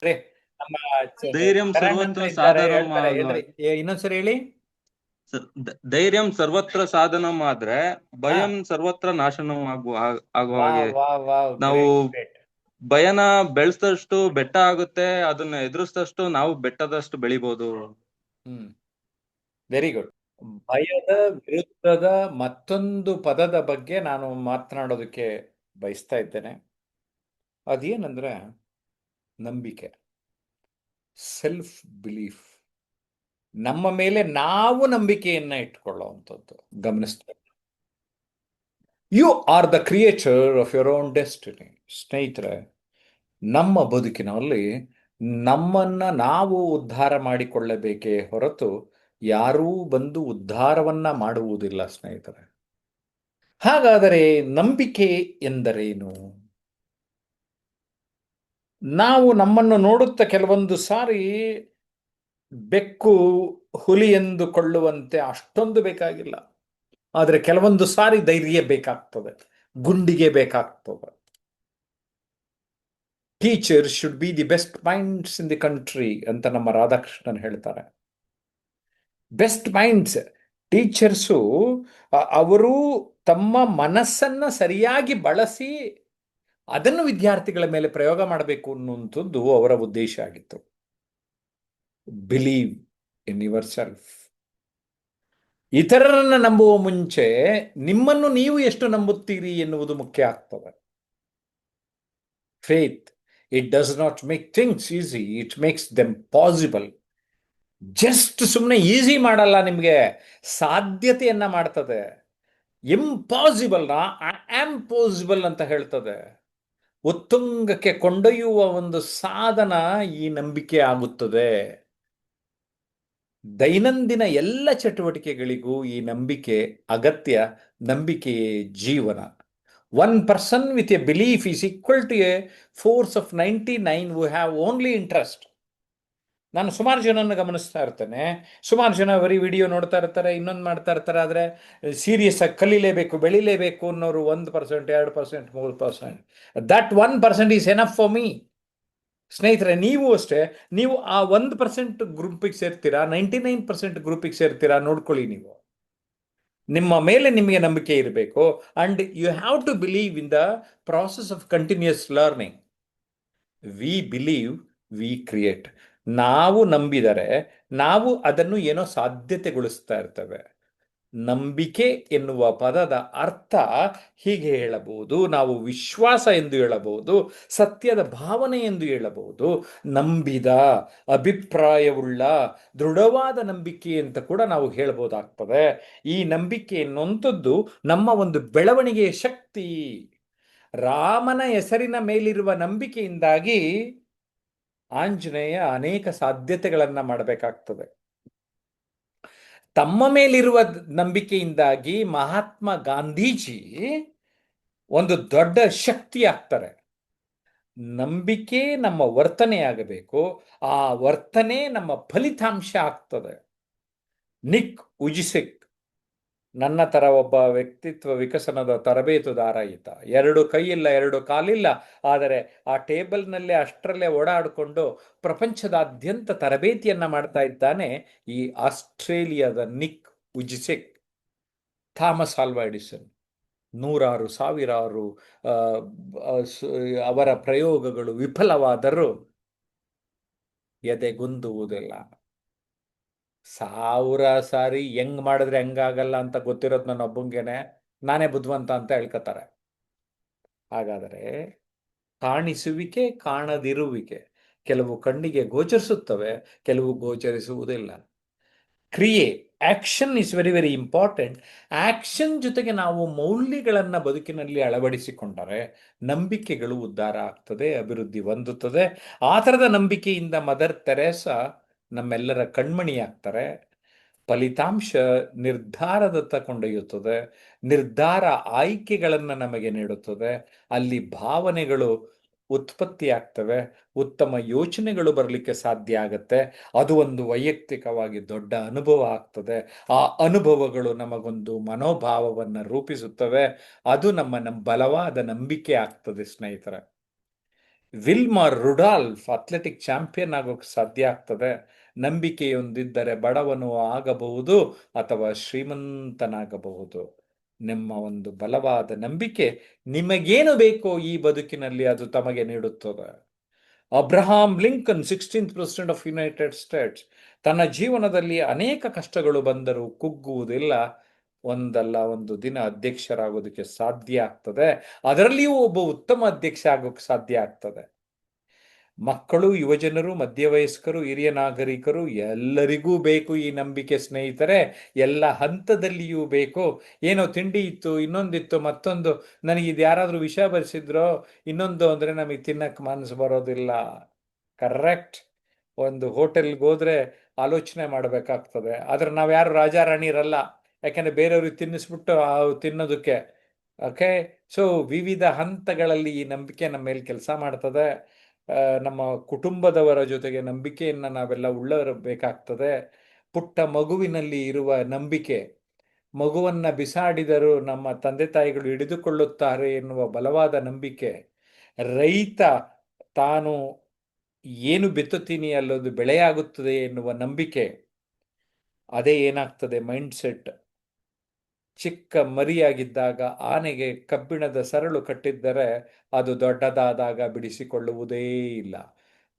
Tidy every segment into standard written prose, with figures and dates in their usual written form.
ರೀ, ನಮ್ಮ ಧೈರ್ಯಂ ಶರಣಂತ್ರ ಸರ್ವತ್ರ ಇದ್ದಾರೆ, ಸಾಧನಂ ಹೇಳ್ತಾರೆ. ಹೇಳ್ರಿ, ಇನ್ನೊಂದ್ಸರಿ ಹೇಳಿ. ಧೈರ್ಯಂ ಸರ್ವತ್ರ ಸಾಧನಂ ಆದ್ರೆ ಹಾ, ಭಯಂ ಸರ್ವತ್ರ ನಾಶನಂ ಆಗುವ ವಾ ಹಾಗೆ. ವಾ ವಾ, ನಾವು ಗ್ರೇಟ್ ಗ್ರೇಟ್. ಭಯನ ಬೆಳೆಸಿದಷ್ಟು ಬೆಟ್ಟ ಆಗುತ್ತೆ, ಅದನ್ನ ಎದುರಿಸಿದಷ್ಟು ನಾವು ಬೆಟ್ಟದಷ್ಟು ಬೆಳಿಬಹುದು. ಹ್ಮ್, ವೆರಿ ಗುಡ್. ಭಯದ ವಿರುದ್ಧದ ಮತ್ತೊಂದು ಪದದ ಬಗ್ಗೆ ನಾನು ಮಾತನಾಡೋದಕ್ಕೆ ಬಯಸ್ತಾ ಇದ್ದೇನೆ. ಅದೇನಂದ್ರೆ ನಂಬಿಕೆ, ಸೆಲ್ಫ್ ಬಿಲೀಫ್. ನಮ್ಮ ಮೇಲೆ ನಾವು ನಂಬಿಕೆಯನ್ನ ಇಟ್ಕೊಳ್ಳುವಂಥದ್ದು. ಗಮನಿಸ್ತೇವೆ. You are the creature of your own destiny. ಸ್ನೇಹಿತರೆ, ನಮ್ಮ ಬದುಕಿನಲ್ಲಿ ನಮ್ಮನ್ನ ನಾವು ಉದ್ಧಾರ ಮಾಡಿಕೊಳ್ಳಬೇಕೇ ಹೊರತು ಯಾರೂ ಬಂದು ಉದ್ಧಾರವನ್ನ ಮಾಡುವುದಿಲ್ಲ ಸ್ನೇಹಿತರೆ. ಹಾಗಾದರೆ ನಂಬಿಕೆ ಎಂದರೇನು? ನಾವು ನಮ್ಮನ್ನು ನೋಡುತ್ತಾ ಕೆಲವೊಂದು ಸಾರಿ ಬೆಕ್ಕು ಹುಲಿ ಎಂದುಕೊಳ್ಳುವಂತೆ ಅಷ್ಟೊಂದು ಬೇಕಾಗಿಲ್ಲ. ಆದರೆ ಕೆಲವೊಂದು ಸಾರಿ ಧೈರ್ಯ ಬೇಕಾಗ್ತದೆ, ಗುಂಡಿಗೆ ಬೇಕಾಗ್ತದೆ. Teacher should be the best minds in the country ಅಂತ ನಮ್ಮ ರಾಧಾಕೃಷ್ಣನ್ ಹೇಳ್ತಾರೆ. ಬೆಸ್ಟ್ ಮೈಂಡ್ಸ್ ಟೀಚರ್ಸು, ಅವರು ತಮ್ಮ ಮನಸ್ಸನ್ನ ಸರಿಯಾಗಿ ಬಳಸಿ ಅದನ್ನು ವಿದ್ಯಾರ್ಥಿಗಳ ಮೇಲೆ ಪ್ರಯೋಗ ಮಾಡಬೇಕು ಅನ್ನುವಂಥದ್ದು ಅವರ ಉದ್ದೇಶ ಆಗಿತ್ತು. Believe in your self. ಇತರರನ್ನ ನಂಬುವ ಮುಂಚೆ ನಿಮ್ಮನ್ನು ನೀವು ಎಷ್ಟು ನಂಬುತ್ತೀರಿ ಎನ್ನುವುದು ಮುಖ್ಯ ಆಗ್ತದೆ. Faith, it does not make things easy, it makes them possible. Just ಸುಮ್ಮನೆ ಈಸಿ ಮಾಡಲ್ಲ, ನಿಮಗೆ ಸಾಧ್ಯತೆಯನ್ನ ಮಾಡ್ತದೆ. ಇಂಪಾಸಿಬಲ್ನ ಆಮ್ ಪಾಸಿಬಲ್ ಅಂತ ಹೇಳ್ತದೆ. ಉತ್ತುಂಗಕ್ಕೆ ಕೊಂಡೊಯ್ಯುವ ಒಂದು ಸಾಧನ ಈ ನಂಬಿಕೆ ಆಗುತ್ತದೆ. ದೈನಂದಿನ ಎಲ್ಲ ಚಟುವಟಿಕೆಗಳಿಗೂ ಈ ನಂಬಿಕೆ ಅಗತ್ಯ. ನಂಬಿಕೆಯೇ ಜೀವನ. One person with a belief is equal to a force of 99 who have only interest. ನಾನು ಸುಮಾರು ಜನನ ಗಮನಿಸ್ತಾ ಇರ್ತೇನೆ. ಸುಮಾರು ಜನ ಬರೀ ವಿಡಿಯೋ ನೋಡ್ತಾ ಇರ್ತಾರೆ, ಇನ್ನೊಂದು ಮಾಡ್ತಾ ಇರ್ತಾರೆ. ಆದರೆ ಸೀರಿಯಸ್ ಆಗಿ ಕಲೀಲೇಬೇಕು, ಬೆಳಿಲೇಬೇಕು ಅನ್ನೋರು 1%, 2%, 3%. That 1% is enough for me. ಸ್ನೇಹಿತರೆ, ನೀವು ಅಷ್ಟೇ. ನೀವು ಆ 1% ಗ್ರೂಪಿಗೆ ಸೇರ್ತೀರಾ, 99% ಗ್ರೂಪಿಗೆ ಸೇರ್ತೀರಾ? ನೋಡ್ಕೊಳ್ಳಿ. ನೀವು ನಿಮ್ಮ ಮೇಲೆ ನಿಮಗೆ ನಂಬಿಕೆ ಇರಬೇಕು. And you have to believe in the process of continuous learning. We believe, we create. ನಾವು ನಂಬಿದರೆ ನಾವು ಅದನ್ನು ಏನೋ ಸಾಧ್ಯತೆಗೊಳಿಸ್ತಾ ಇರ್ತೇವೆ. ನಂಬಿಕೆ ಎನ್ನುವ ಪದದ ಅರ್ಥ ಹೀಗೆ ಹೇಳಬಹುದು. ನಾವು ವಿಶ್ವಾಸ ಎಂದು ಹೇಳಬಹುದು, ಸತ್ಯದ ಭಾವನೆ ಎಂದು ಹೇಳಬಹುದು, ನಂಬಿದ, ಅಭಿಪ್ರಾಯವುಳ್ಳ, ದೃಢವಾದ ನಂಬಿಕೆ ಅಂತ ಕೂಡ ನಾವು ಹೇಳಬಹುದಾಗ್ತದೆ. ಈ ನಂಬಿಕೆ ಎನ್ನುವಂಥದ್ದು ನಮ್ಮ ಒಂದು ಬೆಳವಣಿಗೆಯ ಶಕ್ತಿ. ರಾಮನ ಹೆಸರಿನ ಮೇಲಿರುವ ನಂಬಿಕೆಯಿಂದಾಗಿ ಆಂಜನೇಯ ಅನೇಕ ಸಾಧ್ಯತೆಗಳನ್ನ ಮಾಡಬೇಕಾಗ್ತದೆ. ತಮ್ಮ ಮೇಲಿರುವ ನಂಬಿಕೆಯಿಂದಾಗಿ ಮಹಾತ್ಮ ಗಾಂಧೀಜಿ ಒಂದು ದೊಡ್ಡ ಶಕ್ತಿ ಆಗ್ತಾರೆ. ನಂಬಿಕೆ ನಮ್ಮ ವರ್ತನೆ ಆಗಬೇಕು, ಆ ವರ್ತನೆ ನಮ್ಮ ಫಲಿತಾಂಶ ಆಗ್ತದೆ. ನಿಕ್ ಉಜಿಸಿಕ್ ನನ್ನ ತರ ಒಬ್ಬ ವ್ಯಕ್ತಿತ್ವ ವಿಕಸನದ ತರಬೇತುದಾರ ಈತ. 2 ಕೈಯಿಲ್ಲ, 2 ಕಾಲಿಲ್ಲ, ಆದರೆ ಆ ಟೇಬಲ್ನಲ್ಲೇ ಅಷ್ಟರಲ್ಲೇ ಓಡಾಡಿಕೊಂಡು ಪ್ರಪಂಚದಾದ್ಯಂತ ತರಬೇತಿಯನ್ನ ಮಾಡ್ತಾ ಇದ್ದಾನೆ ಈ ಆಸ್ಟ್ರೇಲಿಯಾದ ನಿಕ್ ಉಜಿಸಿಕ್. ಥಾಮಸ್ ಆಲ್ವಾ ಎಡಿಸನ್ ನೂರಾರು ಸಾವಿರಾರು ಅವರ ಪ್ರಯೋಗಗಳು ವಿಫಲವಾದರೂ ಎದೆಗುಂದುವುದಿಲ್ಲ. 1000 ಸಾರಿ ಹೆಂಗ್ ಮಾಡಿದ್ರೆ ಹೆಂಗಾಗಲ್ಲ ಅಂತ ಗೊತ್ತಿರೋದು ನನ್ನ ಒಬ್ಬಂಗೆನೆ, ನಾನೇ ಬುದ್ಧಿವಂತ ಅಂತ ಹೇಳ್ಕೊತಾರೆ. ಹಾಗಾದರೆ ಕಾಣಿಸುವಿಕೆ, ಕಾಣದಿರುವಿಕೆ ಕೆಲವು ಕಣ್ಣಿಗೆ ಗೋಚರಿಸುತ್ತವೆ, ಕೆಲವು ಗೋಚರಿಸುವುದಿಲ್ಲ. ಕ್ರಿಯೆ, action is very very important. Action ಜೊತೆಗೆ ನಾವು ಮೌಲ್ಯಗಳನ್ನು ಬದುಕಿನಲ್ಲಿ ಅಳವಡಿಸಿಕೊಂಡರೆ ನಂಬಿಕೆಗಳು ಉದ್ಧಾರ ಆಗ್ತದೆ, ಅಭಿವೃದ್ಧಿ ಹೊಂದುತ್ತದೆ. ಆ ಥರದ ನಂಬಿಕೆಯಿಂದ ಮದರ್ ತೆರೇಸಾ ನಮ್ಮೆಲ್ಲರ ಕಣ್ಮಣಿ ಆಗ್ತಾರೆ. ಫಲಿತಾಂಶ ನಿರ್ಧಾರದತ್ತ ಕೊಂಡೊಯ್ಯುತ್ತದೆ. ನಿರ್ಧಾರ ಆಯ್ಕೆಗಳನ್ನು ನಮಗೆ ನೀಡುತ್ತದೆ. ಅಲ್ಲಿ ಭಾವನೆಗಳು ಉತ್ಪತ್ತಿ ಆಗ್ತವೆ, ಉತ್ತಮ ಯೋಚನೆಗಳು ಬರಲಿಕ್ಕೆ ಸಾಧ್ಯ ಆಗತ್ತೆ. ಅದು ಒಂದು ವೈಯಕ್ತಿಕವಾಗಿ ದೊಡ್ಡ ಅನುಭವ ಆಗ್ತದೆ. ಆ ಅನುಭವಗಳು ನಮಗೊಂದು ಮನೋಭಾವವನ್ನು ರೂಪಿಸುತ್ತವೆ. ಅದು ನಮ್ಮ ಬಲವಾದ ನಂಬಿಕೆ ಆಗ್ತದೆ ಸ್ನೇಹಿತರೆ. ವಿಲ್ಮರ್ ರುಡಾಲ್ಫ್ ಅಥ್ಲೆಟಿಕ್ ಚಾಂಪಿಯನ್ ಆಗೋಕ್ಕೆ ಸಾಧ್ಯ ಆಗ್ತದೆ. ನಂಬಿಕೆಯೊಂದಿದ್ದರೆ ಬಡವನು ಆಗಬಹುದು ಅಥವಾ ಶ್ರೀಮಂತನಾಗಬಹುದು. ನಿಮ್ಮ ಒಂದು ಬಲವಾದ ನಂಬಿಕೆ ನಿಮಗೇನು ಬೇಕೋ ಈ ಬದುಕಿನಲ್ಲಿ ಅದು ತಮಗೆ ನೀಡುತ್ತದೆ. Abraham Lincoln 16th president of United States ತನ್ನ ಜೀವನದಲ್ಲಿ ಅನೇಕ ಕಷ್ಟಗಳು ಬಂದರೂ ಕುಗ್ಗುವುದಿಲ್ಲ. ಒಂದಲ್ಲ ಒಂದು ದಿನ ಅಧ್ಯಕ್ಷರಾಗೋದಕ್ಕೆ ಸಾಧ್ಯ ಆಗ್ತದೆ. ಅದರಲ್ಲಿಯೂ ಒಬ್ಬ ಉತ್ತಮ ಅಧ್ಯಕ್ಷ ಆಗೋಕ್ಕೆ ಸಾಧ್ಯ ಆಗ್ತದೆ. ಮಕ್ಕಳು, ಯುವಜನರು, ಮಧ್ಯವಯಸ್ಕರು, ಹಿರಿಯ ನಾಗರಿಕರು ಎಲ್ಲರಿಗೂ ಬೇಕು ಈ ನಂಬಿಕೆ ಸ್ನೇಹಿತರೆ. ಎಲ್ಲ ಹಂತದಲ್ಲಿಯೂ ಬೇಕು. ಏನೋ ತಿಂಡಿ ಇತ್ತು, ಇನ್ನೊಂದಿತ್ತು, ಮತ್ತೊಂದು, ನನಗೆ ಇದು ಯಾರಾದರೂ ವಿಷಯ ಬರೆಸಿದ್ರೋ ಇನ್ನೊಂದು ಅಂದರೆ ನಮಗೆ ತಿನ್ನಕ್ಕೆ ಮನಸ್ಸು ಬರೋದಿಲ್ಲ. ಕರೆಕ್ಟ್. ಒಂದು ಹೋಟೆಲ್ಗೆ ಹೋದರೆ ಆಲೋಚನೆ ಮಾಡಬೇಕಾಗ್ತದೆ. ಆದರೆ ನಾವು ಯಾರು ರಾಜ ರಾಣಿರಲ್ಲ, ಯಾಕೆಂದರೆ ಬೇರೆಯವ್ರಿಗೆ ತಿನ್ನಿಸ್ಬಿಟ್ಟು ತಿನ್ನೋದಕ್ಕೆ. ಓಕೆ. ಸೊ ವಿವಿಧ ಹಂತಗಳಲ್ಲಿ ಈ ನಂಬಿಕೆ ನಮ್ಮ ಮೇಲೆ ಕೆಲಸ ಮಾಡ್ತದೆ. ನಮ್ಮ ಕುಟುಂಬದವರ ಜೊತೆಗೆ ನಂಬಿಕೆಯನ್ನು ನಾವೆಲ್ಲ ಉಳ್ಳಬೇಕಾಗ್ತದೆ. ಪುಟ್ಟ ಮಗುವಿನಲ್ಲಿ ಇರುವ ನಂಬಿಕೆ, ಮಗುವನ್ನು ಬಿಸಾಡಿದರೂ ನಮ್ಮ ತಂದೆ ತಾಯಿಗಳು ಹಿಡಿದುಕೊಳ್ಳುತ್ತಾರೆ ಎನ್ನುವ ಬಲವಾದ ನಂಬಿಕೆ, ರೈತ ತಾನು ಏನು ಬಿತ್ತುತ್ತೀನಿ ಅಲ್ಲೊಂದು ಬೆಳೆಯಾಗುತ್ತದೆ ಎನ್ನುವ ನಂಬಿಕೆ, ಅದೇ ಏನಾಗ್ತದೆ ಮೈಂಡ್ಸೆಟ್. ಚಿಕ್ಕ ಮರಿಯಾಗಿದ್ದಾಗ ಆನೆಗೆ ಕಬ್ಬಿಣದ ಸರಳು ಕಟ್ಟಿದ್ದರೆ ಅದು ದೊಡ್ಡದಾದಾಗ ಬಿಡಿಸಿಕೊಳ್ಳುವುದೇ ಇಲ್ಲ.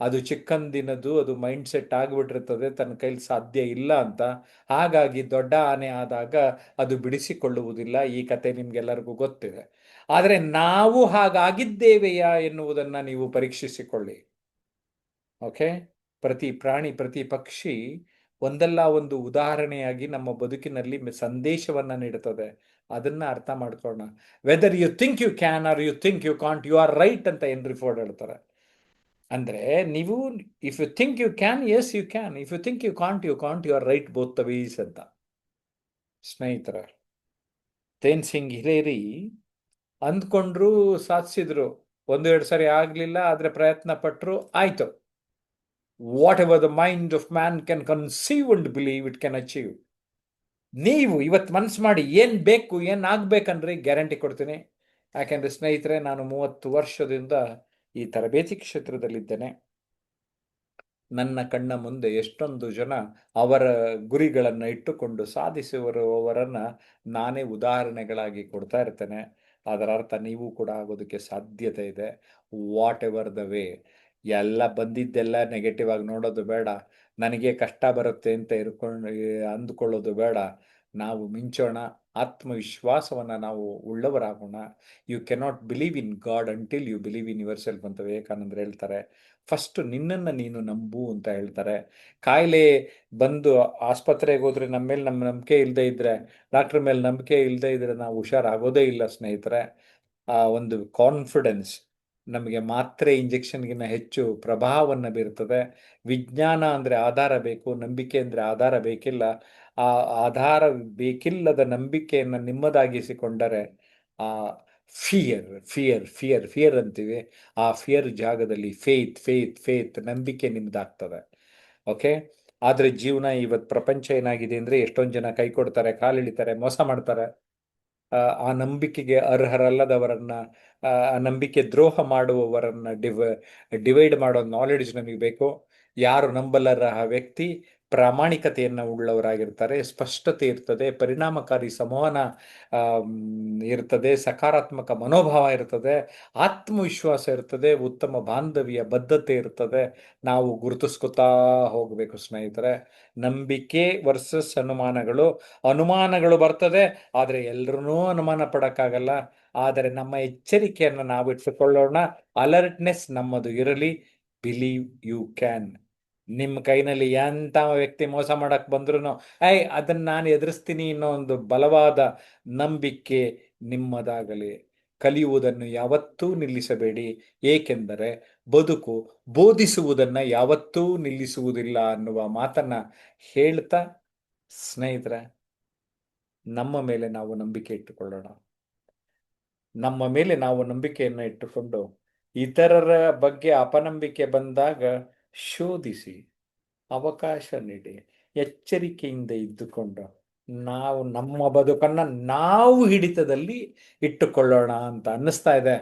ಅದು ಚಿಕ್ಕಂದಿನದು, ಅದು ಮೈಂಡ್ಸೆಟ್ ಆಗಿಬಿಟ್ಟಿರ್ತದೆ ತನ್ನ ಕೈಲಿ ಸಾಧ್ಯ ಇಲ್ಲ ಅಂತ. ಹಾಗಾಗಿ ದೊಡ್ಡ ಆನೆ ಆದಾಗ ಅದು ಬಿಡಿಸಿಕೊಳ್ಳುವುದಿಲ್ಲ. ಈ ಕತೆ ನಿಮ್ಗೆಲ್ಲರಿಗೂ ಗೊತ್ತಿದೆ. ಆದರೆ ನಾವು ಹಾಗಾಗಿದ್ದೇವೆಯಾ ಎನ್ನುವುದನ್ನು ನೀವು ಪರೀಕ್ಷಿಸಿಕೊಳ್ಳಿ. ಓಕೆ. ಪ್ರತಿ ಪ್ರಾಣಿ, ಪ್ರತಿ ಪಕ್ಷಿ ಒಂದಲ್ಲ ಒಂದು ಉದಾಹರಣೆಯಾಗಿ ನಮ್ಮ ಬದುಕಿನಲ್ಲಿ ಸಂದೇಶವನ್ನು ನೀಡುತ್ತದೆ. ಅದನ್ನ ಅರ್ಥ ಮಾಡ್ಕೊಳ್ಳೋಣ. Whether you think you can or you think you can't, you are right ಅಂತ ಹೆನ್ರಿ ಫೋರ್ಡ್ ಹೇಳ್ತಾರೆ. ಅಂದರೆ ನೀವು if you think you can, yes you can. If you think you can't, you are right both the ways ಅಂತ. ಸ್ನೇಹಿತರ, ತೇನ್ ಸಿಂಗ್ ಹಿರೇರಿ ಅಂದ್ಕೊಂಡ್ರು, ಸಾಧಿಸಿದ್ರು. ಒಂದೆರಡು ಸರಿ ಆಗಲಿಲ್ಲ, ಆದರೆ ಪ್ರಯತ್ನ ಪಟ್ಟರು, ಆಯಿತು. What ever the mind of man can conceive and believe it can achieve. ನೀವು ಇವತ್ತು ಮನಸ್ಸು ಮಾಡಿ ಏನು ಬೇಕು, ಏನು ಆಗ್ಬೇಕಂದ್ರೆ ಗ್ಯಾರಂಟಿ ಕೊಡ್ತೀನಿ. ಯಾಕೆಂದರೆ ಸ್ನೇಹಿತರೆ, ನಾನು 30 ವರ್ಷದಿಂದ ಈ ತರಬೇತಿ ಕ್ಷೇತ್ರದಲ್ಲಿದ್ದೇನೆ. ನನ್ನ ಕಣ್ಣ ಮುಂದೆ ಎಷ್ಟೊಂದು ಜನ ಅವರ ಗುರಿಗಳನ್ನು ಇಟ್ಟುಕೊಂಡು ಸಾಧಿಸುವವರನ್ನು ನಾನೇ ಉದಾಹರಣೆಗಳಾಗಿ ಕೊಡ್ತಾ ಇರ್ತೇನೆ. ಅದರ ಅರ್ಥ ನೀವು ಕೂಡ ಆಗೋದಕ್ಕೆ ಸಾಧ್ಯತೆ ಇದೆ. What ever the way. ಎಲ್ಲ ಬಂದಿದ್ದೆಲ್ಲ ನೆಗೆಟಿವ್ ಆಗಿ ನೋಡೋದು ಬೇಡ. ನನಗೆ ಕಷ್ಟ ಬರುತ್ತೆ ಅಂತ ಅಂದುಕೊಳ್ಳೋದು ಬೇಡ. ನಾವು ಮಿಂಚೋಣ. ಆತ್ಮವಿಶ್ವಾಸವನ್ನು ನಾವು ಉಳ್ಳವರಾಗೋಣ. You cannot believe in God until you believe in yourself ಅಂತ ವಿವೇಕಾನಂದರು ಹೇಳ್ತಾರೆ. ಫಸ್ಟ್ ನಿನ್ನನ್ನು ನೀನು ನಂಬು ಅಂತ ಹೇಳ್ತಾರೆ. ಕಾಯಿಲೆ ಬಂದು ಆಸ್ಪತ್ರೆಗೆ ಹೋದರೆ ನಮ್ಮ ಮೇಲೆ ನಂಬಿಕೆ ಇಲ್ಲದೆ ಇದ್ದರೆ, ಡಾಕ್ಟ್ರ್ ಮೇಲೆ ನಂಬಿಕೆ ಇಲ್ಲದೆ ಇದ್ದರೆ ನಾವು ಹುಷಾರಾಗೋದೇ ಇಲ್ಲ ಸ್ನೇಹಿತರೆ. ಆ ಒಂದು ಕಾನ್ಫಿಡೆನ್ಸ್ ನಮಗೆ ಮಾತ್ರೆ ಇಂಜೆಕ್ಷನ್ಗಿಂತ ಹೆಚ್ಚು ಪ್ರಭಾವವನ್ನು ಬೀರ್ತದೆ. ವಿಜ್ಞಾನ ಅಂದರೆ ಆಧಾರ ಬೇಕು, ನಂಬಿಕೆ ಅಂದರೆ ಆಧಾರ ಬೇಕಿಲ್ಲ. ಆ ಆಧಾರ ಬೇಕಿಲ್ಲದ ನಂಬಿಕೆಯನ್ನು ನಿಮ್ಮದಾಗಿಸಿಕೊಂಡರೆ ಆ ಫಿಯರ್ ಫಿಯರ್ ಫಿಯರ್ ಫಿಯರ್ ಅಂತೀವಿ. ಆ ಫಿಯರ್ ಜಾಗದಲ್ಲಿ ಫೇತ್ ನಂಬಿಕೆ ನಿಮ್ದಾಗ್ತದೆ. ಓಕೆ. ಆದರೆ ಜೀವನ ಇವತ್ತು ಪ್ರಪಂಚ ಏನಾಗಿದೆ ಅಂದರೆ, ಎಷ್ಟೊಂದು ಜನ ಕೈ ಕೊಡ್ತಾರೆ, ಕಾಲಿಳಿತಾರೆ, ಮೋಸ ಮಾಡ್ತಾರೆ. ಆ ನಂಬಿಕೆಗೆ ಅರ್ಹರಲ್ಲದವರನ್ನ, ಆ ನಂಬಿಕೆ ದ್ರೋಹ ಮಾಡುವವರನ್ನ ಡಿವೈಡ್ ಮಾಡೋ ನಾಲೆಡ್ಜ್ ನಮಗೆ ಬೇಕು. ಯಾರು ನಂಬಲರ್ಹ ವ್ಯಕ್ತಿ ಪ್ರಾಮಾಣಿಕತೆಯನ್ನು ಉಳ್ಳವರಾಗಿರ್ತಾರೆ, ಸ್ಪಷ್ಟತೆ ಇರ್ತದೆ, ಪರಿಣಾಮಕಾರಿ ಸಂವಹನ ಇರ್ತದೆ, ಸಕಾರಾತ್ಮಕ ಮನೋಭಾವ ಇರ್ತದೆ, ಆತ್ಮವಿಶ್ವಾಸ ಇರ್ತದೆ, ಉತ್ತಮ ಬಾಂಧವ್ಯ ಬದ್ಧತೆ ಇರ್ತದೆ. ನಾವು ಗುರುತಿಸ್ಕೊತಾ ಹೋಗಬೇಕು ಸ್ನೇಹಿತರೆ. ನಂಬಿಕೆ ವರ್ಸಸ್ ಅನುಮಾನಗಳು ಬರ್ತದೆ, ಆದರೆ ಎಲ್ಲರೂ ಅನುಮಾನ ಪಡೋಕ್ಕಾಗಲ್ಲ. ಆದರೆ ನಮ್ಮ ಎಚ್ಚರಿಕೆಯನ್ನು ನಾವು ಇಟ್ಟುಕೊಳ್ಳೋಣ. ಅಲರ್ಟ್ನೆಸ್ ನಮ್ಮದು ಇರಲಿ. Believe you can. ನಿಮ್ಮ ಕೈನಲ್ಲಿ ಎಂಥ ವ್ಯಕ್ತಿ ಮೋಸ ಮಾಡಕ್ಕೆ ಬಂದ್ರೂ ಅದನ್ನು ನಾನು ಎದುರಿಸ್ತೀನಿ ಅನ್ನೋ ಒಂದು ಬಲವಾದ ನಂಬಿಕೆ ನಿಮ್ಮದಾಗಲಿ. ಕಲಿಯುವುದನ್ನು ಯಾವತ್ತೂ ನಿಲ್ಲಿಸಬೇಡಿ, ಏಕೆಂದರೆ ಬದುಕು ಬೋಧಿಸುವುದನ್ನು ಯಾವತ್ತೂ ನಿಲ್ಲಿಸುವುದಿಲ್ಲ ಅನ್ನುವ ಮಾತನ್ನು ಹೇಳ್ತಾ, ಸ್ನೇಹಿತರೆ, ನಮ್ಮ ಮೇಲೆ ನಾವು ನಂಬಿಕೆ ಇಟ್ಟುಕೊಳ್ಳೋಣ. ನಮ್ಮ ಮೇಲೆ ನಾವು ನಂಬಿಕೆಯನ್ನು ಇಟ್ಟುಕೊಂಡು ಇತರರ ಬಗ್ಗೆ ಅಪನಂಬಿಕೆ ಬಂದಾಗ ಶೋಧಿಸಿ, ಅವಕಾಶ ನೀಡಿ, ಎಚ್ಚರಿಕೆಯಿಂದ ಇದ್ದುಕೊಂಡು ನಾವು ನಮ್ಮ ಬದುಕನ್ನು ನಾವು ಹಿಡಿತದಲ್ಲಿ ಇಟ್ಟುಕೊಳ್ಳೋಣ ಅಂತ ಅನ್ನಿಸ್ತಾ ಇದೆ.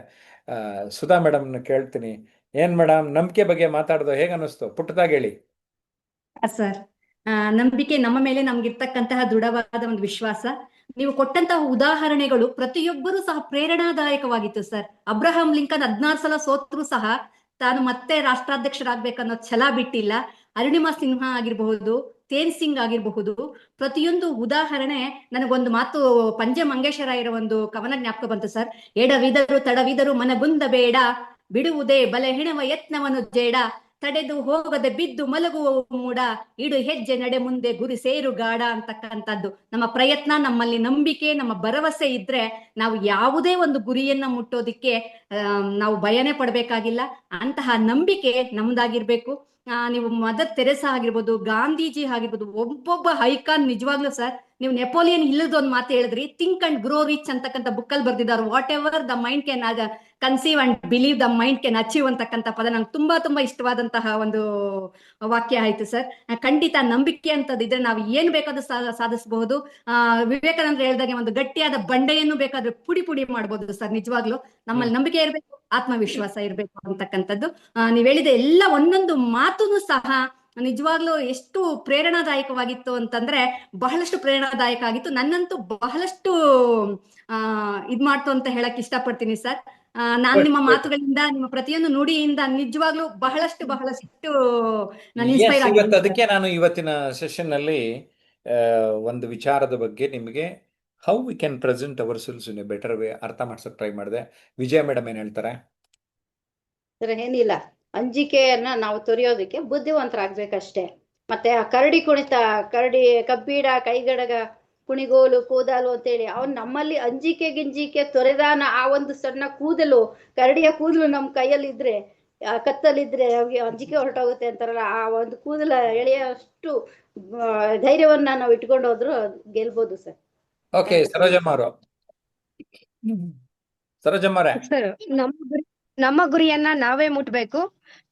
ಸುಧಾ ಮೇಡಮ್ನ ಕೇಳ್ತೀನಿ, ಏನ್ ಮೇಡಮ್ ನಂಬಿಕೆ ಬಗ್ಗೆ ಮಾತಾಡ್ದು ಹೇಗೆ ಅನ್ನಿಸ್ತು? ಪುಟ್ಟದಾಗಿ ಹೇಳಿ. ಸರ್, ನಂಬಿಕೆ ನಮ್ಮ ಮೇಲೆ ನಮ್ಗಿರ್ತಕ್ಕಂತಹ ದೃಢವಾದ ಒಂದು ವಿಶ್ವಾಸ. ನೀವು ಕೊಟ್ಟಂತಹ ಉದಾಹರಣೆಗಳು ಪ್ರತಿಯೊಬ್ಬರೂ ಸಹ ಪ್ರೇರಣಾದಾಯಕವಾಗಿತ್ತು ಸರ್. ಅಬ್ರಹಾಂ ಲಿಂಕನ್ 16 ಸಲ ಸೋತ್ರು ಸಹ ತಾನು ಮತ್ತೆ ರಾಷ್ಟ್ರಾಧ್ಯಕ್ಷರಾಗ್ಬೇಕನ್ನೋ ಛಲ ಬಿಟ್ಟಿಲ್ಲ. ಅರುಣಿಮಾ ಸಿನ್ಹಾ ಆಗಿರಬಹುದು, ತೇನ್ ಸಿಂಗ್ ಆಗಿರಬಹುದು, ಪ್ರತಿಯೊಂದು ಉದಾಹರಣೆ. ನನಗೊಂದು ಮಾತು ಪಂಜೆ ಮಂಗೇಶರಾಯರ ಒಂದು ಕವನ ಜ್ಞಾಪಕ ಬಂತು ಸರ್. ಎಡವಿದರು ತಡವಿದರು ಮನಗುಂದ ಬೇಡ, ಬಿಡುವುದೇ ಬಲೆ ಹೆಣವ ಯತ್ನವನು ಜೇಡ, ತಡೆದು ಹೋಗದೆ ಬಿದ್ದು ಮಲಗುವ ಮೂಡ, ಇಡು ಹೆಜ್ಜೆ ನಡೆ ಮುಂದೆ ಗುರಿ ಸೇರು ಗಾಢ ಅಂತಕ್ಕಂಥದ್ದು. ನಮ್ಮ ಪ್ರಯತ್ನ, ನಮ್ಮಲ್ಲಿ ನಂಬಿಕೆ, ನಮ್ಮ ಭರವಸೆ ಇದ್ರೆ ನಾವು ಯಾವುದೇ ಒಂದು ಗುರಿಯನ್ನ ಮುಟ್ಟೋದಿಕ್ಕೆ ನಾವು ಭಯನೇ ಪಡ್ಬೇಕಾಗಿಲ್ಲ. ಅಂತಹ ನಂಬಿಕೆ ನಮ್ದಾಗಿರ್ಬೇಕು. ನೀವು ಮದರ್ ತೆರೆಸಾ ಆಗಿರ್ಬೋದು, ಗಾಂಧೀಜಿ ಆಗಿರ್ಬೋದು, ಒಬ್ಬೊಬ್ಬ ಐಕಾನ್ ನಿಜವಾಗ್ಲೂ ಸರ್. ನೀವು ನೆಪೋಲಿಯನ್ ಇಲ್ಲದ ಒಂದು ಮಾತು ಹೇಳಿದ್ರಿ, ಥಿಂಕ್ ಅಂಡ್ ಗ್ರೋ ರಿಚ್ ಅಂತಕ್ಕಂಥ ಬುಕ್ಕಲ್ಲಿ ಬರ್ದಿದ್ದಾರೆ. What ever the mind can conceive and believe the mind can achieve ಅಂತಕ್ಕಂಥ ಪದ ನಂಗೆ ತುಂಬಾ ತುಂಬಾ ಇಷ್ಟವಾದಂತಹ ಒಂದು ವಾಕ್ಯ ಆಯ್ತು ಸರ್. ಖಂಡಿತ ನಂಬಿಕೆ ಅಂತದಿದ್ರೆ ನಾವು ಏನ್ ಬೇಕಾದ್ರೂ ಸಾಧಿಸಬಹುದು. ವಿವೇಕಾನಂದ್ರ ಹೇಳ್ದಾಗೆ ಒಂದು ಗಟ್ಟಿಯಾದ ಬಂಡೆಯನ್ನು ಬೇಕಾದ್ರೆ ಪುಡಿ ಪುಡಿ ಮಾಡ್ಬೋದು ಸರ್. ನಿಜವಾಗ್ಲೂ ನಮ್ಮಲ್ಲಿ ನಂಬಿಕೆ ಇರಬೇಕು, ಆತ್ಮವಿಶ್ವಾಸ ಇರಬೇಕು ಅಂತಕ್ಕಂಥದ್ದು. ನೀವ್ ಹೇಳಿದ ಎಲ್ಲ ಒಂದೊಂದು ಮಾತುನು ಸಹ ನಿಜವಾಗ್ಲೂ ಎಷ್ಟು ಪ್ರೇರಣಾದಾಯಕವಾಗಿತ್ತು ಅಂತಂದ್ರೆ ಬಹಳಷ್ಟು ಪ್ರೇರಣಾದಾಯಕ ಆಗಿತ್ತು. ನನ್ನಂತೂ ಬಹಳಷ್ಟು ಇದ್ ಮಾಡ್ತು ಅಂತ ಹೇಳಕ್ ಇಷ್ಟಪಡ್ತೀನಿ ಸರ್. ನಾನ್ ನಿಮ್ಮ ಮಾತುಗಳಿಂದ, ನಿಮ್ಮ ಪ್ರತಿಯೊಂದು ನುಡಿಯಿಂದ ನಿಜವಾಗ್ಲೂ ಬಹಳಷ್ಟು ನಾನು ಇನ್ಸ್ಪೈರ್ ಇವತ್ತು ಆಗಿದ್ದೀನಿ. ಅದಕ್ಕೆ ನಾನು ಇವತ್ತಿನ ಸೆಷನ್ ನಲ್ಲಿ ಒಂದು ವಿಚಾರದ ಬಗ್ಗೆ ನಿಮಗೆ how we can present our selves in a better way ಅರ್ಥ ಮಾಡ್ಸಕ್ ಟ್ರೈ ಮಾಡಿದೆ. ವಿಜಯ ಮೇಡಮ್ ಏನ್ ಹೇಳ್ತಾರೆ? ಸರ್, ಏನಿಲ್ಲ, ಅಂಜಿಕೆಯನ್ನ ನಾವು ತೊರೆಯೋದಕ್ಕೆ ಬುದ್ಧಿವಂತರಾಗ್ಬೇಕಷ್ಟೇ. ಮತ್ತೆ ಆ ಕರಡಿ ಕುಣಿತ, ಕಬ್ಬಿಡ ಕೈಗಡಗ ಕುಣಿಗೋಲು ಕೂದಲು ಅಂತೇಳಿ ಅವ್ನು ನಮ್ಮಲ್ಲಿ ಅಂಜಿಕೆ ಗಿಂಜಿಕೆ ತೊರೆದಾನ ಆ ಒಂದು ಸಣ್ಣ ಕೂದಲು, ಕರಡಿಯ ಕೂದಲು ನಮ್ಮ ಕೈಯಲ್ಲಿದ್ರೆ, ಕತ್ತಲಿದ್ರೆ ಅವ್ರಿಗೆ ಅಂಜಿಕೆ ಹೊರಟೋಗುತ್ತೆ ಅಂತಾರಲ್ಲ, ಆ ಒಂದು ಕೂದಲ ಎಳೆಯಷ್ಟು ಧೈರ್ಯವನ್ನ ನಾವು ಇಟ್ಕೊಂಡು ಹೋದ್ರು ಗೆಲ್ಬೋದು ಸರ್. ಓಕೆ, ಸರೋಜಮ್ಮರು. ಸರೋಜಮ್ಮರೇ, ಸರ್, ನಮ್ಮ ಗುರಿಯನ್ನ ನಾವೇ ಮುಟ್ಬೇಕು,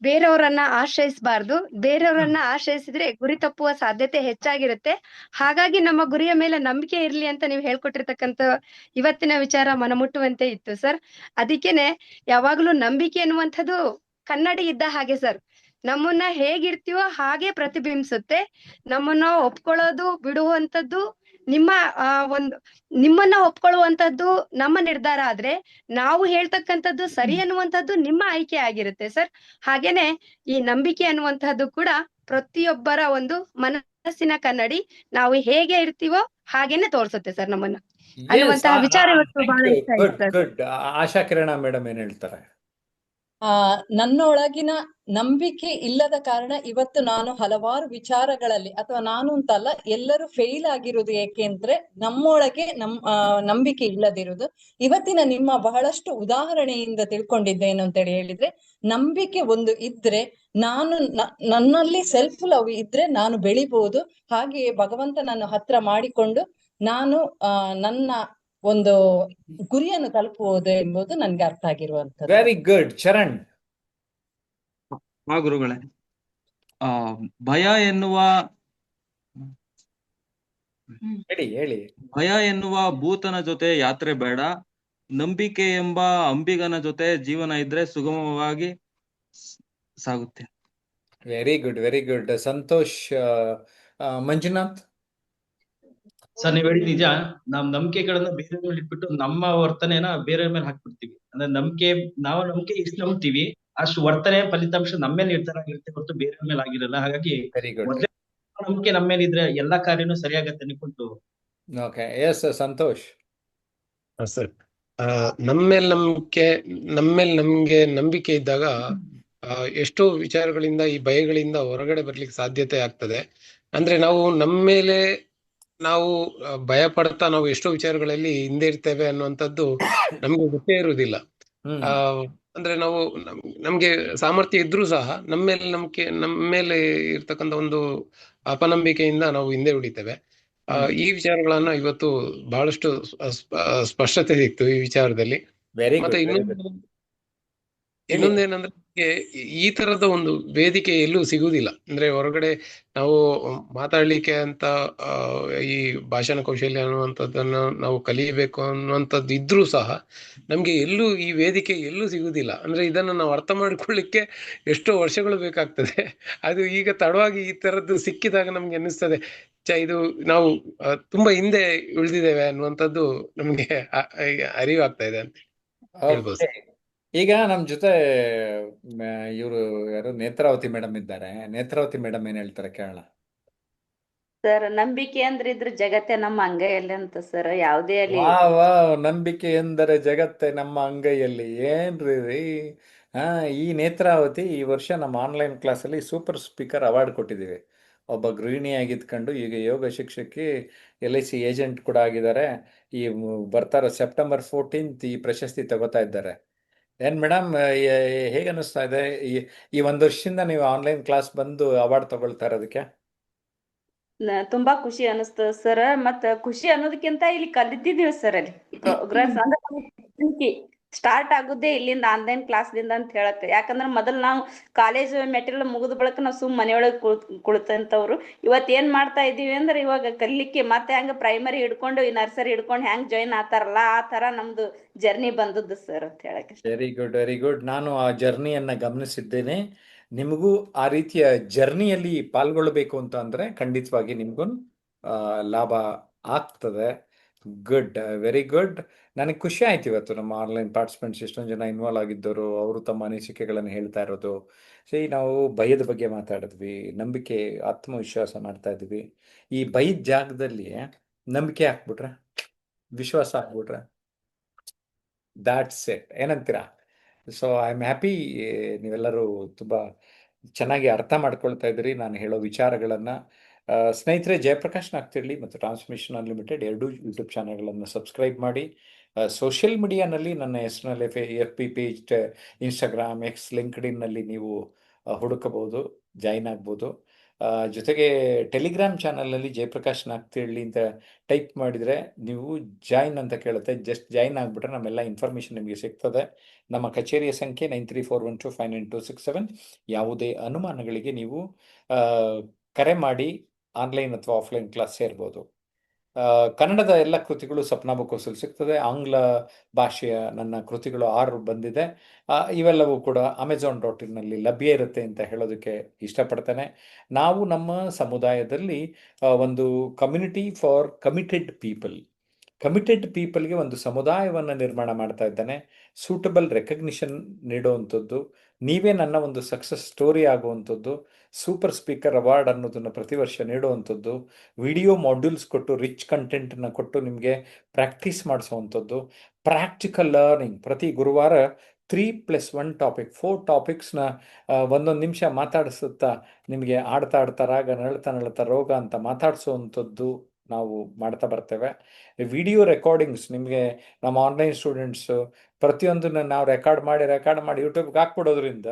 ಬೇರೆಯವರನ್ನ ಆಶ್ರಯಿಸಬಾರ್ದು. ಬೇರೆಯವರನ್ನ ಆಶ್ರಯಿಸಿದ್ರೆ ಗುರಿ ತಪ್ಪುವ ಸಾಧ್ಯತೆ ಹೆಚ್ಚಾಗಿರುತ್ತೆ. ಹಾಗಾಗಿ ನಮ್ಮ ಗುರಿಯ ಮೇಲೆ ನಂಬಿಕೆ ಇರ್ಲಿ ಅಂತ ನೀವು ಹೇಳ್ಕೊಟ್ಟಿರ್ತಕ್ಕಂಥ ಇವತ್ತಿನ ವಿಚಾರ ಮನಮುಟ್ಟುವಂತೆ ಇತ್ತು ಸರ್. ಅದಕ್ಕೇನೆ ಯಾವಾಗ್ಲೂ ನಂಬಿಕೆ ಅನ್ನುವಂಥದ್ದು ಕನ್ನಡಿ ಇದ್ದ ಹಾಗೆ ಸರ್. ನಮ್ಮನ್ನ ಹೇಗಿರ್ತೀವೋ ಹಾಗೆ ಪ್ರತಿಬಿಂಬಿಸುತ್ತೆ. ನಮ್ಮನ್ನ ಒಪ್ಕೊಳ್ಳೋದು ಬಿಡುವಂಥದ್ದು ನಿಮ್ಮನ್ನ ಒಪ್ಕೊಳ್ಳುವಂಥದ್ದು ನಮ್ಮ ನಿರ್ಧಾರ ಆದ್ರೆ, ನಾವು ಹೇಳ್ತಕ್ಕಂಥದ್ದು ಸರಿ ಅನ್ನುವಂಥದ್ದು ನಿಮ್ಮ ಆಯ್ಕೆ ಆಗಿರುತ್ತೆ ಸರ್. ಹಾಗೇನೆ ಈ ನಂಬಿಕೆ ಅನ್ನುವಂಥದ್ದು ಕೂಡ ಪ್ರತಿಯೊಬ್ಬರ ಒಂದು ಮನಸ್ಸಿನ ಕನ್ನಡಿ. ನಾವು ಹೇಗೆ ಇರ್ತೀವೋ ಹಾಗೇನೆ ತೋರ್ಸುತ್ತೆ ಸರ್ ನಮ್ಮನ್ನ ಅನ್ನುವಂತಹ ವಿಚಾರ ಇವತ್ತು ಬಹಳ ಇಷ್ಟ ಆಯ್ತು ಸರ್. ಗುಡ್. ಆಶಾ ಕಿರಣ ಮೇಡಮ್ ಏನ್ ಹೇಳ್ತಾರೆ? ನನ್ನೊಳಗಿನ ನಂಬಿಕೆ ಇಲ್ಲದ ಕಾರಣ ಇವತ್ತು ನಾನು ಹಲವಾರು ವಿಚಾರಗಳಲ್ಲಿ, ಅಥವಾ ನಾನು ಅಂತಲ್ಲ, ಎಲ್ಲರೂ ಫೇಲ್ ಆಗಿರುವುದು ಏಕೆಂದ್ರೆ ನಮ್ಮೊಳಗೆ ನಂಬಿಕೆ ಇಲ್ಲದಿರುವುದು. ಇವತ್ತಿನ ನಿಮ್ಮ ಬಹಳಷ್ಟು ಉದಾಹರಣೆಯಿಂದ ತಿಳ್ಕೊಂಡಿದ್ದೇನು ಅಂತೇಳಿ ಹೇಳಿದ್ರೆ, ನಂಬಿಕೆ ಒಂದು ಇದ್ರೆ, ನನ್ನಲ್ಲಿ ಸೆಲ್ಫ್ ಲವ್ ಇದ್ರೆ ನಾನು ಬೆಳಿಬಹುದು. ಹಾಗೆಯೇ ಭಗವಂತ ನನ್ನ ಹತ್ರ ಮಾಡಿಕೊಂಡು ನಾನು ನನ್ನ ಒಂದು ಗುರಿಯನ್ನು ತಲುಪುವುದು ಎಂಬುದು ನನ್ಗೆ ಅರ್ಥ ಆಗಿರುವಂತದ್ದು. Very good. ಚರಣ್. ಗುರುಗಳೇ, ಭಯ ಎನ್ನುವ ಹೇಳಿ. ಭಯ ಎನ್ನುವ ಭೂತನ ಜೊತೆ ಯಾತ್ರೆ ಬೇಡ, ನಂಬಿಕೆ ಎಂಬ ಅಂಬಿಗನ ಜೊತೆ ಜೀವನ ಇದ್ರೆ ಸುಗಮವಾಗಿ ಸಾಗುತ್ತೆ. Very good. Santosh. Manjunath. Sir, ನೀವ್ ಹೇಳಿ ನಿಜ. ನಾವ್ ನಂಬಿಕೆಗಳನ್ನ ಬೇರೆ ಮೇಲೆ ಇಟ್ಬಿಟ್ಟು ನಮ್ಮ ವರ್ತನೆನ ಬೇರೆ ಮೇಲೆ ಹಾಕ್ಬಿಡ್ತೀವಿ. ಅಂದ್ರೆ ನಾವು ನಂಬಿಕೆ ಎಷ್ಟು ನಂಬ್ತೀವಿ ಅಷ್ಟು ವರ್ತನೆ ಫಲಿತಾಂಶ ನಮ್ಮ ಮೇಲೆ ನಿರ್ಧಾರ ಆಗಿರುತ್ತೆ ಹೊರತು ಬೇರೆ ಮೇಲೆ ಆಗಿರಲ್ಲ. ಹಾಗಾಗಿ ವೆರಿ ಗುಡ್. ನಂಬಿಕೆ ನಮ್ಮ ಮೇಲೆ ಇದ್ರೆ ಎಲ್ಲಾ ಕಾರ್ಯನೂ ಸರಿಯಾಗತ್ತೆ ಅನ್ಕೊಂಡು. Okay, S Santosh. ಸರ್, ನಮ್ಮೇಲೆ ನಮ್ಗೆ ನಂಬಿಕೆ ಇದ್ದಾಗ ಎಷ್ಟೋ ವಿಚಾರಗಳಿಂದ, ಈ ಭಯಗಳಿಂದ ಹೊರಗಡೆ ಬರ್ಲಿಕ್ಕೆ ಸಾಧ್ಯತೆ ಆಗ್ತದೆ. ಅಂದ್ರೆ ನಾವು ಭಯ ಪಡ್ತಾ ನಾವು ಎಷ್ಟೋ ವಿಚಾರಗಳಲ್ಲಿ ಹಿಂದೆ ಇರ್ತೇವೆ ಅನ್ನುವಂಥದ್ದು ನಮ್ಗೆ ಗೊತ್ತೇ ಇರುವುದಿಲ್ಲ. ಅಂದ್ರೆ ನಮ್ಗೆ ಸಾಮರ್ಥ್ಯ ಇದ್ರೂ ಸಹ ನಮ್ಮ ಮೇಲೆ ಇರ್ತಕ್ಕಂಥ ಒಂದು ಅಪನಂಬಿಕೆಯಿಂದ ನಾವು ಹಿಂದೆ ಉಳಿತೇವೆ. ಈ ವಿಚಾರಗಳನ್ನ ಇವತ್ತು ಬಹಳಷ್ಟು ಸ್ಪಷ್ಟತೆ ಸಿಕ್ತು ಈ ವಿಚಾರದಲ್ಲಿ. ವೆರಿ ಮತ್ತೆ ಗುಡ್. ಇನ್ನೊಂದೇನಂದ್ರೆ, ಈ ತರದ ಒಂದು ವೇದಿಕೆ ಎಲ್ಲೂ ಸಿಗುವುದಿಲ್ಲ. ಅಂದ್ರೆ ಹೊರಗಡೆ ನಾವು ಮಾತಾಡ್ಲಿಕ್ಕೆ ಅಂತ ಈ ಭಾಷಣ ಕೌಶಲ್ಯ ಅನ್ನುವಂಥದ್ದನ್ನು ನಾವು ಕಲಿಯಬೇಕು ಅನ್ನುವಂಥದ್ದು ಇದ್ರೂ ಸಹ ನಮ್ಗೆ ಎಲ್ಲೂ ಈ ವೇದಿಕೆ ಎಲ್ಲೂ ಸಿಗುವುದಿಲ್ಲ. ಅಂದ್ರೆ ಇದನ್ನು ನಾವು ಅರ್ಥ ಮಾಡಿಕೊಳ್ಳಿಕ್ಕೆ ಎಷ್ಟೋ ವರ್ಷಗಳು ಬೇಕಾಗ್ತದೆ. ಅದು ಈಗ ತಡವಾಗಿ ಈ ತರದ್ದು ಸಿಕ್ಕಿದಾಗ ನಮ್ಗೆ ಅನ್ನಿಸ್ತದೆ, ಇದು ನಾವು ತುಂಬಾ ಹಿಂದೆ ಉಳಿದಿದ್ದೇವೆ ಅನ್ನುವಂಥದ್ದು ನಮ್ಗೆ ಅರಿವಾಗ್ತಾ ಇದೆ ಅಂತ ಹೇಳ್ಬೋದು. ಓಕೆ, ಈಗ ನಮ್ಮ ಜೊತೆ ಇವರು ಯಾರು ನೇತ್ರಾವತಿ ಮೇಡಮ್ ಇದ್ದಾರೆ. ನೇತ್ರಾವತಿ ಮೇಡಮ್ ಏನ್ ಹೇಳ್ತಾರೆ ಕೇಳೋಣ. ಸರ್, ನಂಬಿಕೆ ಅಂದ್ರೆ ಇದ್ರ ಜಗತ್ತೇ ನಮ್ಮ ಅಂಗೈಯಲ್ಲಿ ಅಂತ ಸರ್. ಯಾವುದೇ ಅಲ್ಲಿ ವಾ ನಂಬಿಕೆ ಎಂದರೆ ಜಗತ್ತೇ ನಮ್ಮ ಅಂಗೈಯಲ್ಲಿ. ಏನ್ರಿ ಹಾ, ಈ ನೇತ್ರಾವತಿ ಈ ವರ್ಷ ನಮ್ಮ ಆನ್ಲೈನ್ ಕ್ಲಾಸಲ್ಲಿ ಸೂಪರ್ ಸ್ಪೀಕರ್ ಅವಾರ್ಡ್ ಕೊಟ್ಟಿದ್ದೀವಿ. ಒಬ್ಬ ಗೃಹಿಣಿಯಾಗಿದ್ಕೊಂಡು ಈಗ ಯೋಗ ಶಿಕ್ಷಕಿ, LIC ಏಜೆಂಟ್ ಕೂಡ ಆಗಿದ್ದಾರೆ. ಈ ಬರ್ತಾರ ಸೆಪ್ಟೆಂಬರ್ 14th ಈ ಪ್ರಶಸ್ತಿ ತಗೋತಾ ಇದ್ದಾರೆ. ಏನ್ ಮೇಡಮ್, ಹೇಗೆ ಅನ್ನಿಸ್ತಾ ಇದೆ ಈ ಒಂದು ವರ್ಷದಿಂದ ನೀವು ಆನ್ಲೈನ್ ಕ್ಲಾಸ್ ಬಂದು ಅವಾರ್ಡ್ ತಗೊಳ್ತಾ ಇರೋದಕ್ಕೆ? ತುಂಬಾ ಖುಷಿ ಅನಿಸ್ತದ ಸರ್. ಮತ್ತ ಖುಷಿ ಅನ್ನೋದಕ್ಕಿಂತ ಇಲ್ಲಿ ಕಲಿತಿದೀವಿ ಸರ್. ಅಲ್ಲಿ ಪ್ರೋಗ್ರೆಸ್ ಅಂದ್ರೆ ಸ್ಟಾರ್ಟ್ ಆಗುದೇ ಇಲ್ಲಿಂದ ಆನ್ಲೈನ್ ಕ್ಲಾಸ್ದಿಂದ ಅಂತ ಹೇಳಕ್. ಯಾಕಂದ್ರೆ ಮೊದಲ್ ನಾವು ಕಾಲೇಜ್ ಮೆಟೀರಿಯಲ್ ಮುಗಿದ ಬಳಿಕ ನಾವು ಸುಮ್ ಮನೆಯೊಳಗೆ ಕುಳಿತಂತವ್ರು. ಇವತ್ ಏನ್ ಮಾಡ್ತಾ ಇದೀವಿ ಅಂದ್ರೆ ಇವಾಗ ಕಲಿಲಿಕ್ಕೆ ಮತ್ತೆ ಹಂಗ ಪ್ರೈಮರಿ ಹಿಡ್ಕೊಂಡು ಈ ನರ್ಸರಿ ಹಿಡ್ಕೊಂಡು ಹೆಂಗ್ ಜಾಯಿನ್ ಆತಾರಲ್ಲ ಆ ತರ ನಮ್ದು ಜರ್ನಿ ಬಂದದ್ದು ಸರ್ ಅಂತ ಹೇಳಕ್. Very good, very good. ನಾನು ಆ ಜರ್ನಿಯನ್ನು ಗಮನಿಸಿದ್ದೇನೆ. ನಿಮಗೂ ಆ ರೀತಿಯ ಜರ್ನಿಯಲ್ಲಿ ಪಾಲ್ಗೊಳ್ಳಬೇಕು ಅಂತ ಅಂದರೆ ಖಂಡಿತವಾಗಿ ನಿಮಗೂ ಲಾಭ ಆಗ್ತದೆ. Good, very good. ನನಗೆ ಖುಷಿ ಆಯ್ತು ಇವತ್ತು ನಮ್ಮ ಆನ್ಲೈನ್ ಪಾರ್ಟಿಸಿಪೆಂಟ್ಸ್ ಎಷ್ಟೊಂದು ಜನ ಇನ್ವಾಲ್ವ್ ಆಗಿದ್ದರು, ಅವರು ತಮ್ಮ ಅನಿಸಿಕೆಗಳನ್ನು ಹೇಳ್ತಾ ಇರೋದು. ನಾವು ಭಯದ ಬಗ್ಗೆ ಮಾತಾಡಿದ್ವಿ, ನಂಬಿಕೆ ಆತ್ಮವಿಶ್ವಾಸ ಮಾಡ್ತಾ ಇದ್ವಿ. ಈ ಭಯದ ಜಾಗದಲ್ಲಿ ನಂಬಿಕೆ ಹಾಕ್ಬಿಟ್ರೆ, ವಿಶ್ವಾಸ ಹಾಕ್ಬಿಟ್ರೆ, ದಾಟ್ಸ್ ಇಟ್. ಏನಂತೀರಾ? ಸೊ ಐ ಆಮ್ ಹ್ಯಾಪಿ ನೀವೆಲ್ಲರೂ ತುಂಬ ಚೆನ್ನಾಗಿ ಅರ್ಥ ಮಾಡ್ಕೊಳ್ತಾ ಇದ್ದೀರಿ ನಾನು ಹೇಳೋ ವಿಚಾರಗಳನ್ನು. ಸ್ನೇಹಿತರೆ, ಜಯಪ್ರಕಾಶ್ ನಾಗ್ತಿರ್ಲಿ ಮತ್ತು ಟ್ರಾನ್ಸ್ಮಿಷನ್ ಅನ್ಲಿಮಿಟೆಡ್ ಎರಡೂ ಯೂಟ್ಯೂಬ್ ಚಾನಲ್ಗಳನ್ನು ಸಬ್ಸ್ಕ್ರೈಬ್ ಮಾಡಿ. ಸೋಷಿಯಲ್ ಮೀಡಿಯಾನಲ್ಲಿ ನನ್ನ ಹೆಸರಿನಲ್ಲಿ FB ಪೇಜ್, ಇನ್ಸ್ಟಾಗ್ರಾಮ್, X, ಲಿಂಕ್ಡ್ಇನ್ನಲ್ಲಿ ನೀವು ಹುಡುಕಬಹುದು, ಜಾಯಿನ್ ಆಗ್ಬೋದು. ಜೊತೆಗೆ ಟೆಲಿಗ್ರಾಮ್ ಚಾನಲ್ನಲ್ಲಿ ಜಯಪ್ರಕಾಶ್ ನಾಗ್ತಿರ್ಲಿ ಅಂತ ಟೈಪ್ ಮಾಡಿದರೆ ನೀವು ಜಾಯಿನ್ ಅಂತ ಕೇಳುತ್ತೆ. ಜಸ್ಟ್ ಜಾಯಿನ್ ಆಗಿಬಿಟ್ರೆ ನಮ್ಮೆಲ್ಲ ಇನ್ಫಾರ್ಮೇಷನ್ ನಿಮಗೆ ಸಿಗ್ತದೆ. ನಮ್ಮ ಕಚೇರಿಯ ಸಂಖ್ಯೆ 9341259267. ಯಾವುದೇ ಅನುಮಾನಗಳಿಗೆ ನೀವು ಕರೆ ಮಾಡಿ ಆನ್ಲೈನ್ ಅಥವಾ ಆಫ್ಲೈನ್ ಕ್ಲಾಸ್ ಸೇರ್ಬೋದು. ಕನ್ನಡದ ಎಲ್ಲ ಕೃತಿಗಳು ಸಪ್ನಾ ಬುಕ್ ಹೌಸಲ್ಲಿ ಸಿಗ್ತದೆ. ಆಂಗ್ಲ ಭಾಷೆಯ ನನ್ನ ಕೃತಿಗಳು 6 ಬಂದಿದೆ. ಇವೆಲ್ಲವೂ ಕೂಡ Amazon.in ಲಭ್ಯ ಇರುತ್ತೆ ಅಂತ ಹೇಳೋದಕ್ಕೆ ಇಷ್ಟಪಡ್ತೇನೆ. ನಾವು ನಮ್ಮ ಸಮುದಾಯದಲ್ಲಿ ಒಂದು ಕಮ್ಯುನಿಟಿ ಫಾರ್ ಕಮಿಟೆಡ್ ಪೀಪಲ್ಗೆ ಒಂದು ಸಮುದಾಯವನ್ನು ನಿರ್ಮಾಣ ಮಾಡ್ತಾ ಇದ್ದಾನೆ. ಸೂಟಬಲ್ ರೆಕಗ್ನಿಷನ್ ನೀಡುವಂಥದ್ದು, ನೀವೇ ನನ್ನ ಒಂದು ಸಕ್ಸಸ್ ಸ್ಟೋರಿ ಆಗುವಂಥದ್ದು, ಸೂಪರ್ ಸ್ಪೀಕರ್ ಅವಾರ್ಡ್ ಅನ್ನೋದನ್ನು ಪ್ರತಿ ವರ್ಷ ನೀಡುವಂಥದ್ದು, ವಿಡಿಯೋ ಮಾಡ್ಯೂಲ್ಸ್ ಕೊಟ್ಟು ರಿಚ್ ಕಂಟೆಂಟನ್ನು ಕೊಟ್ಟು ನಿಮಗೆ ಪ್ರಾಕ್ಟೀಸ್ ಮಾಡಿಸುವಂಥದ್ದು, ಪ್ರಾಕ್ಟಿಕಲ್ ಲರ್ನಿಂಗ್. ಪ್ರತಿ ಗುರುವಾರ 3+1 ಟಾಪಿಕ್ 4 ಟಾಪಿಕ್ಸ್ನ ಒಂದೊಂದು ನಿಮಿಷ ಮಾತಾಡಿಸುತ್ತಾ ನಿಮಗೆ ಆಡ್ತಾ ರಾಗ ನಳ್ತಾ ರೋಗ ಅಂತ ಮಾತಾಡಿಸುವಂಥದ್ದು ನಾವು ಮಾಡ್ತಾ ಬರ್ತೇವೆ. ವಿಡಿಯೋ ರೆಕಾರ್ಡಿಂಗ್ಸ್ ನಿಮಗೆ ನಮ್ಮ ಆನ್ಲೈನ್ ಸ್ಟೂಡೆಂಟ್ಸು ಪ್ರತಿಯೊಂದನ್ನು ನಾವು ರೆಕಾರ್ಡ್ ಮಾಡಿ ಯೂಟ್ಯೂಬ್ಗೆ ಹಾಕ್ಬಿಡೋದ್ರಿಂದ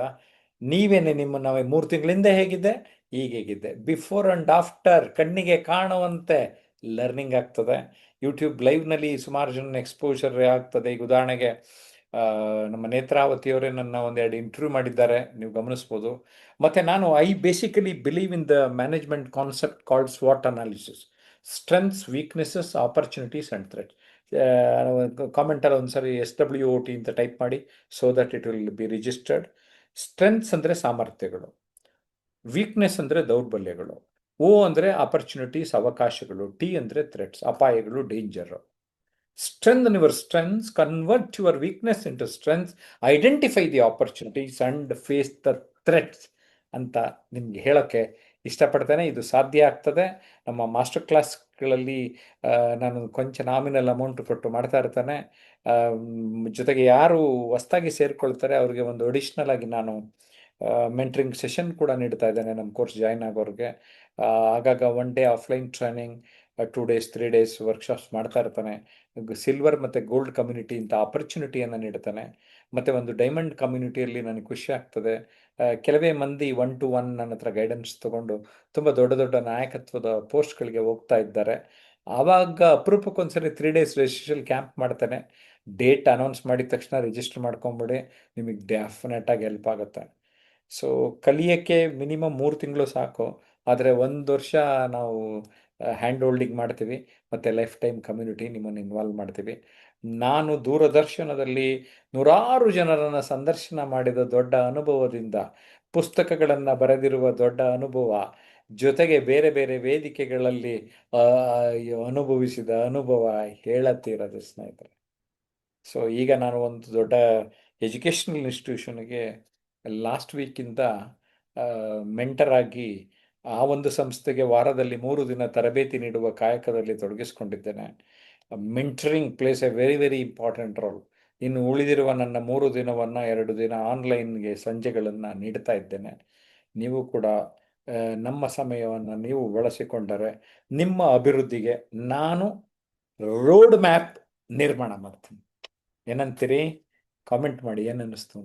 ನೀವೇನೆ ನಿಮ್ಮನ್ನು 3 ತಿಂಗಳಿಂದ ಹೇಗಿದ್ದೆ, ಈಗ ಹೇಗಿದ್ದೆ, ಬಿಫೋರ್ ಆ್ಯಂಡ್ ಆಫ್ಟರ್ ಕಣ್ಣಿಗೆ ಕಾಣುವಂತೆ ಲರ್ನಿಂಗ್ ಆಗ್ತದೆ. ಯೂಟ್ಯೂಬ್ ಲೈವ್ನಲ್ಲಿ ಸುಮಾರು ಜನ ಎಕ್ಸ್ಪೋಜರ್ ಆಗ್ತದೆ. ಈಗ ಉದಾಹರಣೆಗೆ ನಮ್ಮ ನೇತ್ರಾವತಿಯವರೇ ನನ್ನ ಒಂದೆರಡು ಇಂಟರ್ವ್ಯೂ ಮಾಡಿದ್ದಾರೆ, ನೀವು ಗಮನಿಸ್ಬೋದು. ಮತ್ತು ನಾನು basically believe in the management concept called SWOT analysis, strengths, weaknesses, opportunities and threats. ಕಾಮೆಂಟಲ್ಲಿ ಒಂದ್ಸರಿ SWOT ಅಂತ ಟೈಪ್ ಮಾಡಿ, so that it will be registered. Strengths ಅಂದರೆ ಸಾಮರ್ಥ್ಯಗಳು, ವೀಕ್ನೆಸ್ ಅಂದರೆ ದೌರ್ಬಲ್ಯಗಳು, O ಅಂದರೆ ಆಪರ್ಚುನಿಟೀಸ್ ಅವಕಾಶಗಳು, T ಅಂದರೆ ಥ್ರೆಟ್ಸ್ ಅಪಾಯಗಳು, danger. Strengthen your strengths, convert your weakness into strengths, identify the opportunities and face the threats ಅಂತ ನಿಮಗೆ ಹೇಳೋಕ್ಕೆ ಇಷ್ಟಪಡ್ತೇನೆ. ಇದು ಸಾಧ್ಯ ಆಗ್ತದೆ. ನಮ್ಮ ಮಾಸ್ಟರ್ ಕ್ಲಾಸ್ಗಳಲ್ಲಿ ನಾನು ಕೊಂಚ ನಾಮಿನಲ್ ಅಮೌಂಟ್ ಕೊಟ್ಟು ಮಾಡ್ತಾ ಇರ್ತಾನೆ. ಜೊತೆಗೆ ಯಾರು ಹೊಸ್ದಾಗಿ ಸೇರಿಕೊಳ್ತಾರೆ ಅವ್ರಿಗೆ ಒಂದು ಅಡಿಷ್ನಲ್ ಆಗಿ ನಾನು ಮೆಂಟ್ರಿಂಗ್ ಸೆಷನ್ ಕೂಡ ನೀಡ್ತಾ ಇದ್ದೇನೆ ನಮ್ಮ ಕೋರ್ಸ್ ಜಾಯಿನ್ ಆಗೋರಿಗೆ. ಆಗಾಗ 1 day offline training, 2 days 3 days workshops ಮಾಡ್ತಾ ಇರ್ತಾನೆ. ಸಿಲ್ವರ್ ಮತ್ತು ಗೋಲ್ಡ್ ಕಮ್ಯುನಿಟಿ ಅಂತ ಆಪರ್ಚುನಿಟಿಯನ್ನು ನೀಡ್ತಾನೆ. ಮತ್ತು ಒಂದು ಡೈಮಂಡ್ ಕಮ್ಯುನಿಟಿಯಲ್ಲಿ ನನಗೆ ಖುಷಿ ಆಗ್ತದೆ. ಕೆಲವೇ ಮಂದಿ 1-to-1 ನನ್ನ ಹತ್ರ ಗೈಡೆನ್ಸ್ ತೊಗೊಂಡು ತುಂಬ ದೊಡ್ಡ ನಾಯಕತ್ವದ ಪೋಸ್ಟ್ಗಳಿಗೆ ಹೋಗ್ತಾ ಇದ್ದಾರೆ. ಆವಾಗ ಅಪರೂಪಕ್ಕೊಂದ್ಸರಿ 3 days ರೆಸಿಡೆನ್ಷಿಯಲ್ ಕ್ಯಾಂಪ್ ಮಾಡ್ತಾನೆ. ಡೇಟ್ ಅನೌನ್ಸ್ ಮಾಡಿದ ತಕ್ಷಣ ರಿಜಿಸ್ಟರ್ ಮಾಡ್ಕೊಂಬಿಡಿ, ನಿಮಗೆ ಡೆಫಿನೆಟಾಗಿ ಹೆಲ್ಪ್ ಆಗುತ್ತೆ. ಸೊ ಕಲಿಯೋಕ್ಕೆ ಮಿನಿಮಮ್ 3 ತಿಂಗಳು ಸಾಕು, ಆದರೆ 1 ವರ್ಷ ನಾವು ಹ್ಯಾಂಡ್ ಹೋಲ್ಡಿಂಗ್ ಮಾಡ್ತೀವಿ ಮತ್ತು ಲೈಫ್ ಟೈಮ್ ಕಮ್ಯುನಿಟಿ ನಿಮ್ಮನ್ನು ಇನ್ವಾಲ್ವ್ ಮಾಡ್ತೀವಿ. ನಾನು ದೂರದರ್ಶನದಲ್ಲಿ ನೂರಾರು ಜನರನ್ನು ಸಂದರ್ಶನ ಮಾಡಿದ ದೊಡ್ಡ ಅನುಭವದಿಂದ, ಪುಸ್ತಕಗಳನ್ನು ಬರೆದಿರುವ ದೊಡ್ಡ ಅನುಭವ, ಜೊತೆಗೆ ಬೇರೆ ಬೇರೆ ವೇದಿಕೆಗಳಲ್ಲಿ ಅನುಭವಿಸಿದ ಅನುಭವ ಹೇಳತ್ತಿರೋದು ಸ್ನೇಹಿತರೆ. ಸೊ ಈಗ ನಾನು ಒಂದು ದೊಡ್ಡ ಎಜುಕೇಷನಲ್ ಇನ್ಸ್ಟಿಟ್ಯೂಷನ್ಗೆ ಲಾಸ್ಟ್ ವೀಕಿಂದ ಮೆಂಟರ್ ಆಗಿ ಆ ಒಂದು ಸಂಸ್ಥೆಗೆ ವಾರದಲ್ಲಿ 3 ದಿನ ತರಬೇತಿ ನೀಡುವ ಕಾಯಕದಲ್ಲಿ ತೊಡಗಿಸ್ಕೊಂಡಿದ್ದೇನೆ. Mentoring plays a very very important role. ಇನ್ನು ಉಳಿದಿರುವ ನನ್ನ 3 ದಿನವನ್ನು 2 ದಿನ ಆನ್ಲೈನ್ಗೆ ಸಂಜೆಗಳನ್ನು ನೀಡ್ತಾ ಇದ್ದೇನೆ. ನೀವು ಕೂಡ ನಮ್ಮ ಸಮಯವನ್ನು ನೀವು ಬಳಸಿಕೊಂಡರೆ ನಿಮ್ಮ ಅಭಿವೃದ್ಧಿಗೆ ನಾನು ರೋಡ್ ಮ್ಯಾಪ್ ನಿರ್ಮಾಣ ಮಾಡ್ತೀನಿ. ಏನಂತೀರಿ? ಕಾಮೆಂಟ್ ಮಾಡಿ, ಏನು ಅನ್ನಿಸ್ತು?